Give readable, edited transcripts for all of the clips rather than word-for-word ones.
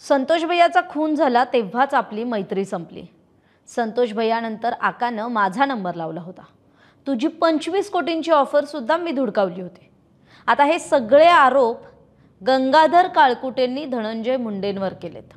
संतोष भैयाचा खून झाला तेव्हाच आपली मैत्री संपली। संतोष भैयानंतर आकानं माझा नंबर लावला होता। तुझी 25 कोटींची ऑफर सुद्धा मी धुडकावली होती। आता हे सगळे आरोप गंगाधर काळकुटेंनी धनंजय मुंडेंवर केलेत।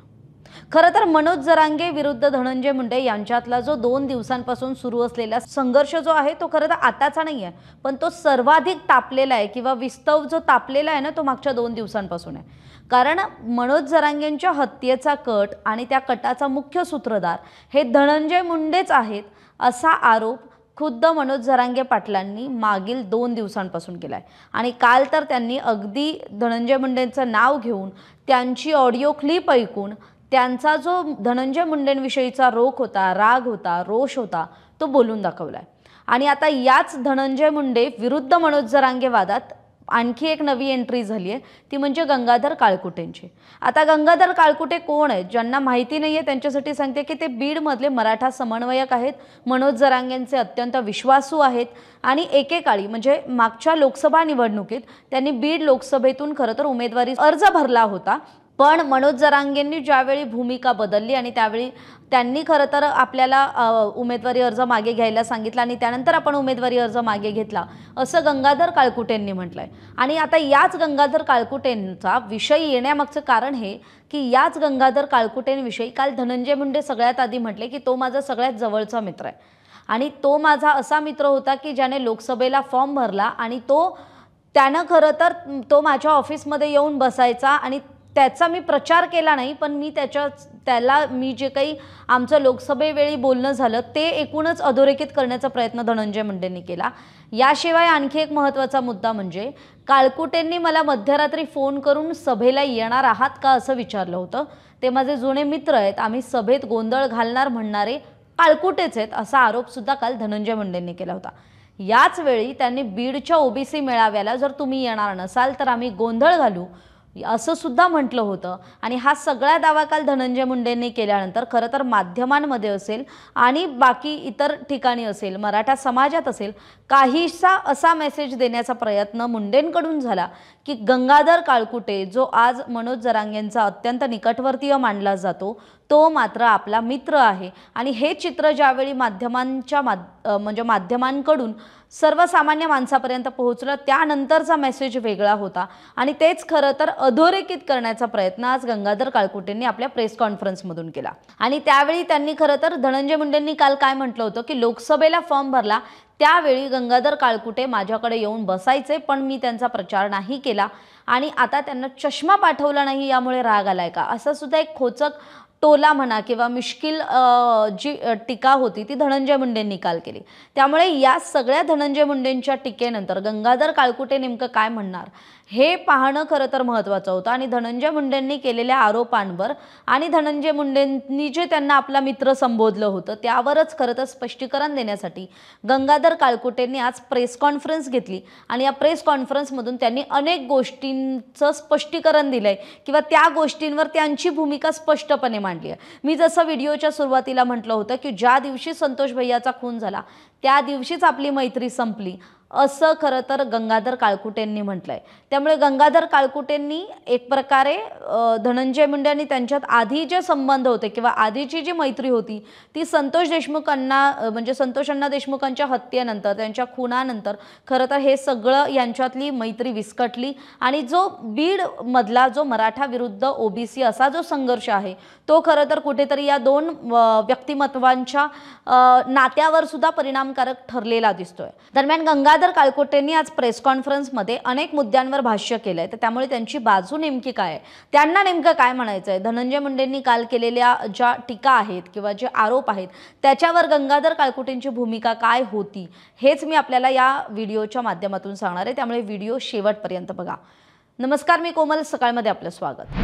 खरं तर मनोज जरांगे विरुद्ध धनंजय मुंडे यांच्यातला जो 2 दिवसांपासून सुरू असलेला संघर्ष जो आहे तो खरं तर आताचा नाही आहे, पण तो सर्वाधिक तापलेला आहे किंवा विस्तव जो तापलेला आहे ना तो मागच्या 2 दिवसांपासून आहे। कारण मनोज जरांगेंच्या हत्येचा कट आणि त्या कटाचा मुख्य सूत्रधार हे धनंजय मुंडेच आहेत असा आरोप खुद्द मनोज जरांगे पाटलांनी मागील 2 दिवसांपासून केलाय। आणि काल तर त्यांनी अगदी धनंजय मुंडेंचं नाव घेऊन त्यांची ऑडिओ क्लिप ऐकून त्यांचा जो धनंजय मुंडेंविषयीचा रोख होता, राग होता, रोष होता तो बोलून दाखवलाय। आणि आता याच धनंजय मुंडे विरुद्ध मनोज जरांगे वादात आणखी एक नवी एंट्री झाली आहे, ती म्हणजे गंगाधर काळकुटेंची। आता गंगाधर काळकुटे कोण आहेत ज्यांना माहिती नाहीये त्यांच्यासाठी सांगते की ते बीडमधले मराठा समन्वयक आहेत, मनोज जरांगेंचे अत्यंत विश्वासू आहेत आणि एकेकाळी म्हणजे मागच्या लोकसभा निवडणुकीत त्यांनी बीड लोकसभेतून खरं तर उमेदवारी अर्ज भरला होता। पण मनोज जरांगेंनी ज्यावेळी भूमिका बदलली आणि त्यावेळी त्यांनी खरं तर आपल्याला उमेदवारी अर्ज मागे घ्यायला सांगितला आणि त्यानंतर आपण उमेदवारी अर्ज मागे घेतला असं गंगाधर काळकुटेंनी म्हटलंय। आणि आता याच गंगाधर काळकुटेंचा विषय येण्यामागचं कारण हे की याच गंगाधर काळकुटेंविषयी काल धनंजय मुंडे सगळ्यात आधी म्हटले की तो माझा सगळ्यात जवळचा मित्र आहे आणि तो माझा असा मित्र होता की ज्याने लोकसभेला फॉर्म भरला आणि त्यानं खरं तर तो माझ्या ऑफिसमध्ये येऊन बसायचा आणि त्याचा मी प्रचार केला नाही, पण मी त्याला मी जे काही आमचं लोकसभेवेळी बोलणं झालं ते एकूणच अधोरेखित करण्याचा प्रयत्न धनंजय मुंडेंनी केला। याशिवाय आणखी एक महत्त्वाचा मुद्दा म्हणजे काळकुटेंनी मला मध्यरात्री फोन करून सभेला येणार आहात का असं विचारलं होतं। ते माझे जुने मित्र आहेत, आम्ही सभेत गोंधळ घालणार म्हणणारे काळकुटेच आहेत असा आरोप सुद्धा काल धनंजय मुंडेंनी केला होता। याच वेळी त्यांनी बीडच्या ओबीसी मेळाव्याला जर तुम्ही येणार नसाल तर आम्ही गोंधळ घालू असं सुद्धा म्हटलं होतं। आणि हा सगळा दावा काल धनंजय मुंडेंनी केल्यानंतर खरं तर माध्यमांमध्ये असेल आणि बाकी इतर ठिकाणी असेल, मराठा समाजात असेल, काहीसा असा मेसेज देण्याचा प्रयत्न मुंडेंकडून झाला की गंगाधर काळकुटे जो आज मनोज जरांगेंचा अत्यंत निकटवर्तीय मानला जातो तो मात्र आपला मित्र आहे। आणि हे चित्र ज्यावेळी माध्यमांकडून सर्वसामान्य माणसापर्यंत पोहोचलं त्यानंतरचा मेसेज वेगळा होता आणि तेच खरं तर अधोरेखित करण्याचा प्रयत्न आज गंगाधर काळकुटेंनी आपल्या प्रेस कॉन्फरन्समधून केला। आणि त्यावेळी त्यांनी खरं तर धनंजय मुंडेंनी काल काय म्हटलं होतं की लोकसभेला फॉर्म भरला त्यावेळी गंगाधर काळकुटे माझ्याकडे येऊन बसायचे पण मी त्यांचा प्रचार नाही केला आणि आता त्यांना चष्मा पाठवला नाही यामुळे राग आलाय का असा सुद्धा एक खोचक टोला म्हणा किंवा मिश्किल जी टीका होती ती धनंजय मुंडेंनी काल केली। त्यामुळे या सगळ्या धनंजय मुंडेंच्या टीकेनंतर गंगाधर काळकुटे नेमकं काय म्हणणार हे पाहणं खरं तर महत्त्वाचं होतं। आणि धनंजय मुंडेंनी केलेल्या आरोपांवर आणि धनंजय मुंडेंनी जे त्यांना आपला मित्र संबोधलं होतं त्यावरच खरं तर स्पष्टीकरण देण्यासाठी गंगाधर काळकुटेंनी आज प्रेस कॉन्फरन्स घेतली आणि या प्रेस कॉन्फरन्समधून त्यांनी अनेक गोष्टींचं स्पष्टीकरण दिलंय किंवा त्या गोष्टींवर त्यांची भूमिका स्पष्टपणे मांडली आहे। मी जसं व्हिडिओच्या सुरुवातीला म्हटलं होतं की ज्या दिवशी संतोष भैयाचा खून झाला त्या दिवशीच आपली मैत्री संपली असं खरं तर गंगाधर काळकुटेंनी म्हटलंय। त्यामुळे गंगाधर काळकुटेंनी एक प्रकारे धनंजय मुंडे आणि त्यांच्यात आधी जे संबंध होते किंवा आधीची जी मैत्री होती ती संतोष अण्णा देशमुखांच्या हत्येनंतर त्यांच्या खुनानंतर खरं तर हे सगळं यांच्यातली मैत्री विस्कटली आणि जो बीड मधला जो मराठा विरुद्ध ओबीसी असा जो संघर्ष आहे तो खरं तर कुठेतरी या 2 व्यक्तिमत्वांच्या नात्यावर सुद्धा परिणामकारक ठरलेला दिसतोय। दरम्यान गंगाधर काळकुटेंनी आज प्रेस कॉन्फरन्समध्ये अनेक मुद्द्यांवर भाष्य केलंय, तर त्यामुळे त्यांची बाजू नेमकी काय आहे, त्यांना नेमकं काय म्हणायचं आहे, धनंजय मुंडेंनी काल केलेल्या ज्या टीका आहेत किंवा जे आरोप आहेत त्याच्यावर गंगाधर काळकुटेंची भूमिका काय होती हेच मी आपल्याला या व्हिडिओच्या माध्यमातून सांगणार आहे। त्यामुळे व्हिडिओ शेवटपर्यंत बघा। नमस्कार, मी कोमल, सकाळमध्ये आपलं स्वागत।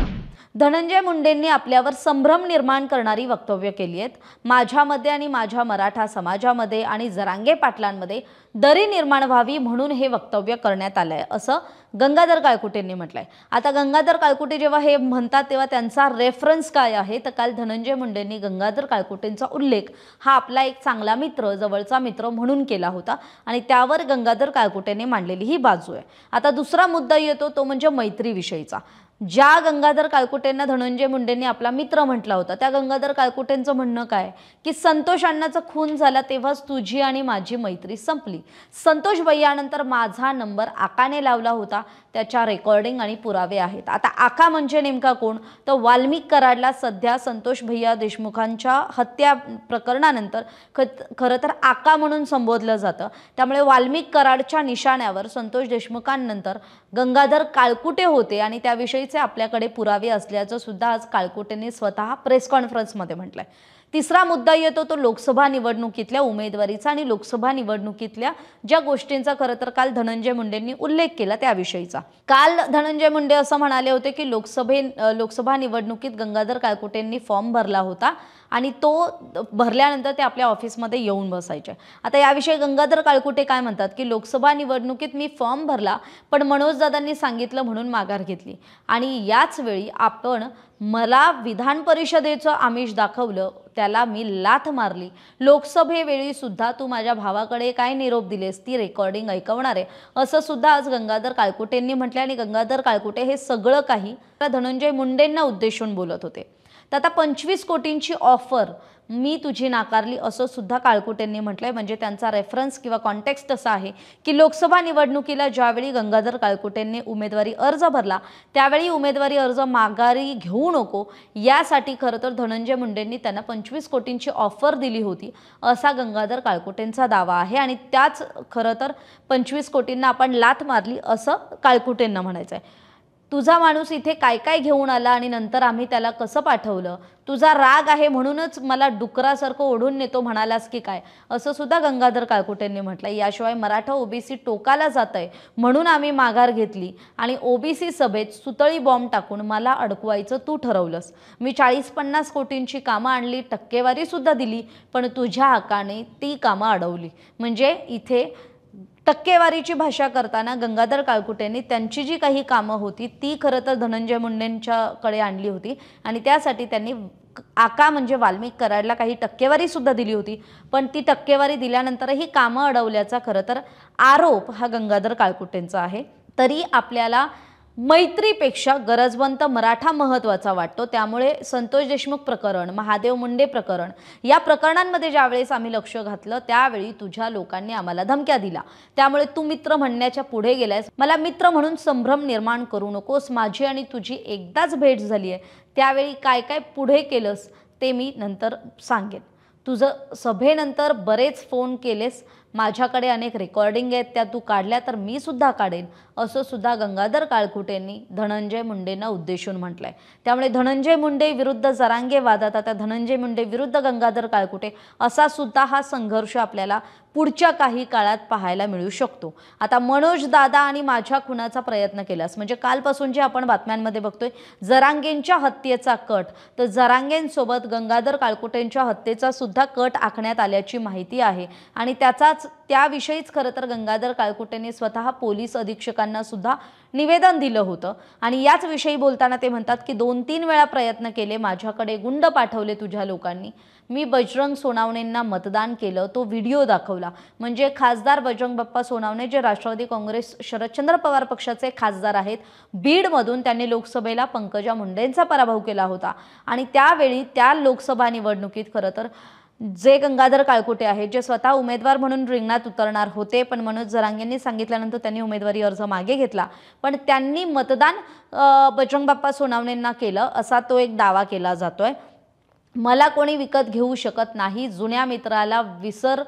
धनंजय मुंडेंनी आपल्यावर संभ्रम निर्माण करणारी वक्तव्य केली आहेत। माझ्यामध्ये आणि माझ्या मराठा समाजामध्ये आणि जरांगे पाटलांमध्ये दरी निर्माण व्हावी म्हणून हे वक्तव्य करण्यात आलंय असं गंगाधर काळकुटेंनी म्हटलंय। आता गंगाधर काळकुटे जेव्हा हे म्हणतात तेव्हा त्यांचा रेफरन्स काय आहे तर काल धनंजय मुंडेंनी गंगाधर काळकुटेंचा उल्लेख हा आपला एक चांगला मित्र, जवळचा मित्र म्हणून केला होता आणि त्यावर गंगाधर काळकुटेंनी मांडलेली ही बाजू आहे। आता दुसरा मुद्दा येतो तो म्हणजे मैत्रीविषयीचा। ज्या गंगाधर काळकुटेंना धनंजय मुंडेंनी आपला मित्र म्हटला होता, त्या गंगाधर काळकुटेंचं म्हणणं काय की संतोष अण्णाचा खून झाला तेव्हाच तुझी आणि माझी मैत्री संपली. संतोष भैयानंतर माझा नंबर आकाने लावला होता, त्याच्या रेकॉर्डिंग आणि पुरावे आहेत. आता आका म्हणजे नेमका कोण, तर वाल्मिक कराडला सध्या संतोष भैया देशमुखांच्या हत्या प्रकरणानंतर खरं तर आका म्हणून संबोधलं जातं. त्यामुळे वाल्मिक कराडच्या निशाण्यावर संतोष देशमुखांनंतर गंगाधर काळकुटे होते आणि त्याविषयीचे आपल्याकडे पुरावे असल्याचं सुद्धा आज काळकुटेंनी स्वतः प्रेस कॉन्फरन्समध्ये म्हटलंय. तिसरा मुद्दा येतो तो लोकसभा निवडणुकीतल्या उमेदवारीचा आणि लोकसभा निवडणुकीतल्या ज्या गोष्टींचा खरं तर काल धनंजय मुंडेंनी उल्लेख केला त्याविषयीचा. काल धनंजय मुंडे असं म्हणाले होते की लोकसभा निवडणुकीत गंगाधर काळकुटेंनी फॉर्म भरला होता आणि तो भरल्यानंतर ते आपल्या ऑफिसमध्ये येऊन बसायचे. आता याविषयी गंगाधर काळकुटे काय म्हणतात की लोकसभा निवडणुकीत मी फॉर्म भरला पण मनोजदादांनी सांगितलं म्हणून माघार घेतली आणि याच वेळी आपण मला विधान परिषदेचं आमिष दाखवलं, त्याला मी लाथ मारली. लोकसभेवेळी सुद्धा तू माझ्या भावाकडे काय निरोप दिलेस ती रेकॉर्डिंग ऐकवणार आहे असं सुद्धा आज गंगाधर काळकुटेंनी म्हटलं. आणि गंगाधर काळकुटे हे सगळं काही धनंजय मुंडेंना उद्देशून बोलत होते. तर आता 25 कोटींची ऑफर मी तुझी नाकारली असं सुद्धा काळकुटेंनी म्हटलंय. म्हणजे त्यांचा रेफरन्स किंवा कॉन्टेक्स्ट असा आहे की लोकसभा निवडणुकीला ज्यावेळी गंगाधर काळकुटेंनी उमेदवारी अर्ज भरला त्यावेळी उमेदवारी अर्ज माघारी घेऊ नको यासाठी खरं तर धनंजय मुंडेंनी त्यांना 25 कोटींची ऑफर दिली होती असा गंगाधर काळकुटेंचा दावा आहे. आणि त्याच खरं तर 25 कोटींना आपण लाथ मारली असं काळकुटेंना म्हणायचं आहे. तुझा माणूस इथे काय काय घेऊन आला आणि नंतर आम्ही त्याला कसं पाठवलं, तुझा राग आहे म्हणूनच मला डुकरासारखं ओढून नेतो म्हणालास की काय असं सुद्धा गंगाधर काळकुटेंनी म्हटलं. याशिवाय मराठा ओबीसी टोकाला जात आहे म्हणून आम्ही माघार घेतली आणि ओबीसी सभेत सुतळी बॉम्ब टाकून मला अडकवायचं तू ठरवलंस. मी 40-50 कोटींची कामं आणली, टक्केवारी सुद्धा दिली, पण तुझ्या हक्काने ती कामं अडवली. म्हणजे इथे टक्केवारीची भाषा करताना गंगाधर काळकुटेंनी त्यांची जी काही कामं होती ती खरं तर धनंजय मुंडेंच्याकडे आणली होती आणि त्यासाठी त्यांनी आका म्हणजे वाल्मिक कराडला काही टक्केवारी सुद्धा दिली होती. पण ती टक्केवारी दिल्यानंतरही कामं अडवल्याचा खरं तर आरोप हा गंगाधर काळकुटेंचा आहे. तरी आपल्याला मैत्रीपेक्षा गरजवंत मराठा महत्त्वाचा वाटतो. त्यामुळे संतोष देशमुख प्रकरण, महादेव मुंडे प्रकरण या प्रकरणांमध्ये ज्यावेळेस आम्ही लक्ष घातलं त्यावेळी तुझ्या लोकांनी आम्हाला धमक्या दिला. त्यामुळे तू मित्र म्हणण्याच्या पुढे गेलायस. मला मित्र म्हणून संभ्रम निर्माण करू नकोस. माझी आणि तुझी एकदाच भेट झाली आहे, त्यावेळी काय काय पुढे केलंस ते मी नंतर सांगेन. तुझं सभेनंतर बरेच फोन केलेस, माझ्याकडे अनेक रेकॉर्डिंग आहेत, त्या तू काढल्या तर मी सुद्धा काढेन असं सुद्धा गंगाधर काळकुटेंनी धनंजय मुंडेंना उद्देशून म्हटलंय. त्यामुळे धनंजय मुंडे विरुद्ध जरांगे वादात आता धनंजय मुंडे विरुद्ध गंगाधर काळकुटे असा सुद्धा हा संघर्ष आपल्याला पुढच्या काही काळात पाहायला मिळू शकतो. आता मनोज दादा आणि माझ्या खुनाचा प्रयत्न केलास म्हणजे कालपासून जे आपण बातम्यांमध्ये बघतोय जरांगेंच्या हत्येचा कट, तर जरांगेंसोबत गंगाधर काळकुटेंच्या हत्येचा सुद्धा कट आखण्यात आल्याची माहिती आहे. आणि त्याविषयीच खरं तर गंगाधर काळकुटेंनी स्वतः पोलीस अधीक्षकांना सुद्धा निवेदन दिलं होतं. आणि याच विषयी बोलताना ते म्हणतात की 2-3 वेळा प्रयत्न केले, माझ्याकडे गुंड पाठवले तुझ्या लोकांनी, मी बजरंग सोनावणेंना मतदान केलं, तो व्हिडिओ दाखवला. म्हणजे खासदार बजरंग बाप्पा सोनावणे जे राष्ट्रवादी काँग्रेस शरदचंद्र पवार पक्षाचे खासदार आहेत, बीडमधून त्यांनी लोकसभेला पंकजा मुंडेंचा पराभव केला होता. आणि त्यावेळी त्या लोकसभा निवडणुकीत खरं तर जे गंगाधर काळकुटे आहेत जे स्वतः उमेदवार म्हणून रिंगणात उतरणार होते, पण मनोज जरांगेंनी सांगितल्यानंतर त्यांनी उमेदवारी अर्ज मागे घेतला, पण त्यांनी मतदान बजरंग बाप्पा सोनावणेंना केलं असा तो एक दावा केला जातोय. मला कोणी विकत घेऊ शकत नाही, जुन्या मित्राला विसर.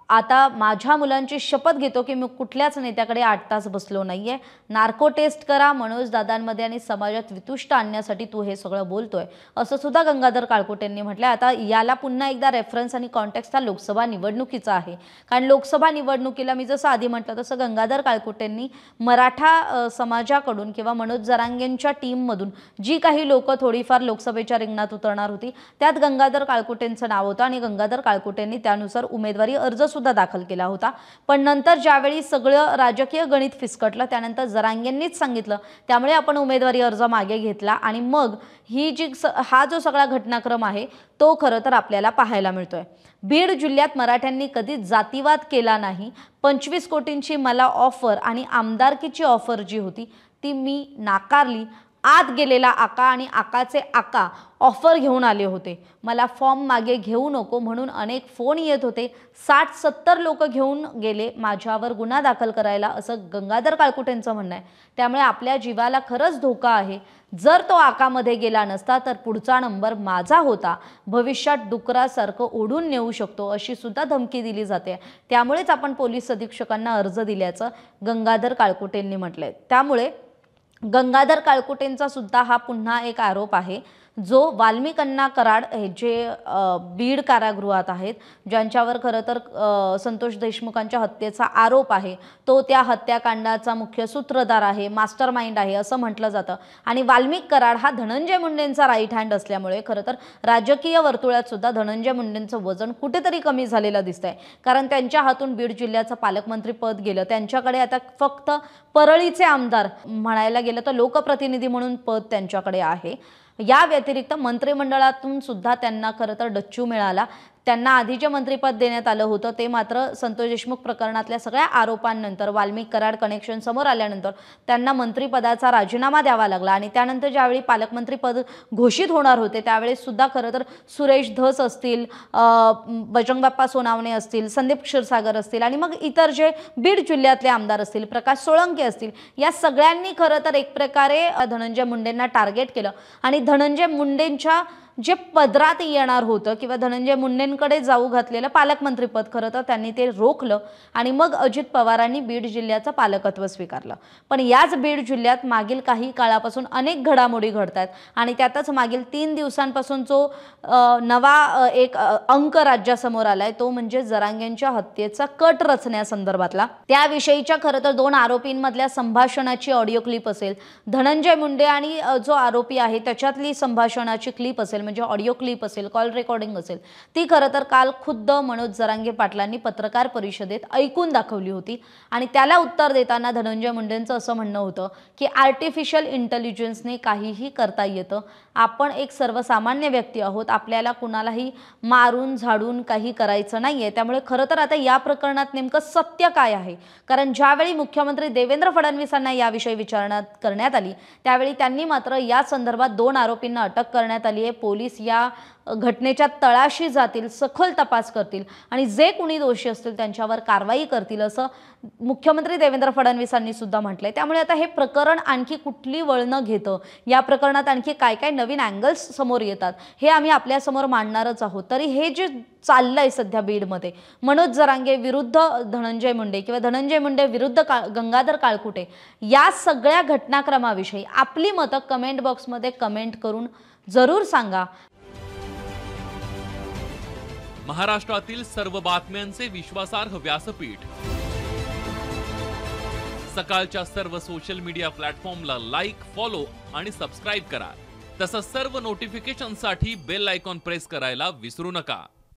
आता माझ्या मुलांची शपथ घेतो की मी कुठल्याच नेत्याकडे 8 तास बसलो नाहीये. नार्को टेस्ट करा, मनोज दादांमध्ये आणि समाजात वितुष्ट आणण्यासाठी तू हे सगळं बोलतोय असं सुद्धा गंगाधर काळकुटेंनी म्हटलंय. आता याला पुन्हा एकदा रेफरन्स आणि कॉन्टेक्स्ट हा लोकसभा निवडणुकीचा आहे. कारण लोकसभा निवडणुकीला मी जसं आधी म्हटलं तसं गंगाधर काळकुटेंनी मराठा समाजाकडून किंवा मनोज जरांगेंच्या टीममधून जी काही लोक थोडीफार लोकसभेच्या रिंगणात उतरणार होती त्यात गंगाधर काळकुटेंचं नाव होतं आणि गंगाधर काळकुटेंनी त्यानुसार उमेदवारी अर्ज सुद्धा दाखल केला होता. पण नंतर ज्यावेळी सगळं राजकीय गणित फिसकटलं त्यानंतर जरांगेंनीच सांगितलं, त्यामुळे आपण उमेदवारी अर्ज मागे घेतला आणि मग हा जो सगळा घटनाक्रम आहे तो खरं तर आपल्याला पाहायला मिळतोय. बीड जिल्ह्यात मराठ्यांनी कधीच जातीवाद केला नाही. 25 कोटींची मला ऑफर आणि आमदारकीची ऑफर जी होती ती मी नाकारली. आत गेलेला आका आणि आकाचे आका ऑफर घेऊन आले होते. मला फॉर्म मागे घेऊ नको म्हणून अनेक फोन येत होते. 60-70 लोक घेऊन गेले माझ्यावर गुन्हा दाखल करायला, असं गंगाधर काळकुटेंचं म्हणणं आहे. त्यामुळे आपल्या जीवाला खरंच धोका आहे. जर तो आकामध्ये गेला नसता तर पुढचा नंबर माझा होता. भविष्यात डुकरासारखं ओढून नेऊ शकतो अशी सुद्धा धमकी दिली जाते. त्यामुळेच आपण पोलीस अधीक्षकांना अर्ज दिल्याचं गंगाधर काळकुटेंनी म्हटलंय. त्यामुळे गंगाधर काळकुटेंचा सुद्धा हा पुन्हा एक आरोप आहे, जो वाल्मिकांना कराड हे जे बीड कारागृहात आहेत, ज्यांच्यावर खरं तर संतोष देशमुखांच्या हत्येचा आरोप आहे, तो त्या हत्याकांडाचा मुख्य सूत्रधार आहे, मास्टर माइंड आहे असं म्हटलं जातं. आणि वाल्मिक कराड हा धनंजय मुंडेंचा राईट हँड असल्यामुळे खरं तर राजकीय वर्तुळात सुद्धा धनंजय मुंडेंचं वजन कुठेतरी कमी झालेलं दिसतंय. कारण त्यांच्या हातून बीड जिल्ह्याचं पालकमंत्री पद गेलं. त्यांच्याकडे आता फक्त परळीचे आमदार म्हणायला गेलं तर लोकप्रतिनिधी म्हणून पद त्यांच्याकडे आहे. या व्यतिरिक्त मंत्रिमंडळातून सुद्धा त्यांना खरं तर डच्चू मिळाला. त्यांना आधी जे मंत्रिपद देण्यात आलं होतं ते मात्र संतोष देशमुख प्रकरणातल्या सगळ्या आरोपांनंतर, वाल्मिक कराड कनेक्शन समोर आल्यानंतर त्यांना मंत्रिपदाचा राजीनामा द्यावा लागला. आणि त्यानंतर ज्यावेळी पालकमंत्रीपद घोषित होणार होते त्यावेळेस सुद्धा खरं तर सुरेश धस असतील, बजरंग बाप्पा सोनावणे असतील, संदीप क्षीरसागर असतील आणि मग इतर जे बीड जिल्ह्यातले आमदार असतील, प्रकाश सोळंके असतील, या सगळ्यांनी खरं तर एक प्रकारे धनंजय मुंडेंना टार्गेट केलं. आणि धनंजय मुंडेंच्या जे पदरात येणार होतं किंवा धनंजय मुंडेंकडे जाऊ घातलेलं पालकमंत्रीपद खरं तर त्यांनी ते रोखलं. आणि मग अजित पवारांनी बीड जिल्ह्याचं पालकत्व स्वीकारलं. पण याच बीड जिल्ह्यात मागील काही काळापासून अनेक घडामोडी घडतात आणि त्यातच मागील 3 दिवसांपासून जो नवा एक अंक राज्यासमोर आलाय तो म्हणजे जरांगेंच्या हत्येचा कट रचण्यासंदर्भातला. त्याविषयीच्या खरं तर 2 आरोपींमधल्या संभाषणाची ऑडिओ क्लिप असेल, धनंजय मुंडे आणि जो आरोपी आहे त्याच्यातली संभाषणाची क्लिप असेल, म्हणजे ऑडिओ क्लिप असेल, कॉल रेकॉर्डिंग असेल, ती खरं तर काल खुद्द मनोज जरांगे पाटलांनी पत्रकार परिषदेत ऐकून दाखवली होती. आणि त्याला उत्तर देताना धनंजय मुंडेंचं असं म्हणणं होतं की आर्टिफिशियल इंटेलिजन्सने काहीही करता येतं. आपण एक सर्वसामान्य व्यक्ती आहोत, आपल्याला कुणालाही मारून झाडून काही करायचं नाहीये. त्यामुळे खरं तर आता या प्रकरणात नेमकं सत्य काय आहे, कारण ज्यावेळी मुख्यमंत्री देवेंद्र फडणवीसांना याविषयी विचारणा करण्यात आली त्यावेळी त्यांनी मात्र या संदर्भात 2 आरोपींना अटक करण्यात आली आहे. पोलीस या घटनेच्या तळाशी जातील, सखोल तपास करतील आणि जे कोणी दोषी असतील त्यांच्यावर कारवाई करतील असं मुख्यमंत्री देवेंद्र फडणवीसांनी सुद्धा म्हटलंय. त्यामुळे आता हे प्रकरण आणखी कुठली वळणं घेतं, या प्रकरणात आणखी काय काय नवीन अँगल्स समोर येतात हे आम्ही आपल्या समोर मांडणारच आहोत. तरी हे जे चाललंय सध्या बीडमध्ये मनोज जरांगे विरुद्ध धनंजय मुंडे किंवा धनंजय मुंडे विरुद्ध गंगाधर काळकुटे, या सगळ्या घटनाक्रमाविषयी आपली मतं कमेंट बॉक्समध्ये कमेंट करून जरूर सांगा. महाराष्ट्रातील सर्व बातम्यांचे विश्वासार्ह व्यासपीठ, सकाळच्या सर्व सोशल मीडिया प्लॅटफॉर्मला लाईक, फॉलो आणि सबस्क्राईब करा. तसंच सर्व नोटिफिकेशनसाठी बेल आयकॉन प्रेस करायला विसरू नका.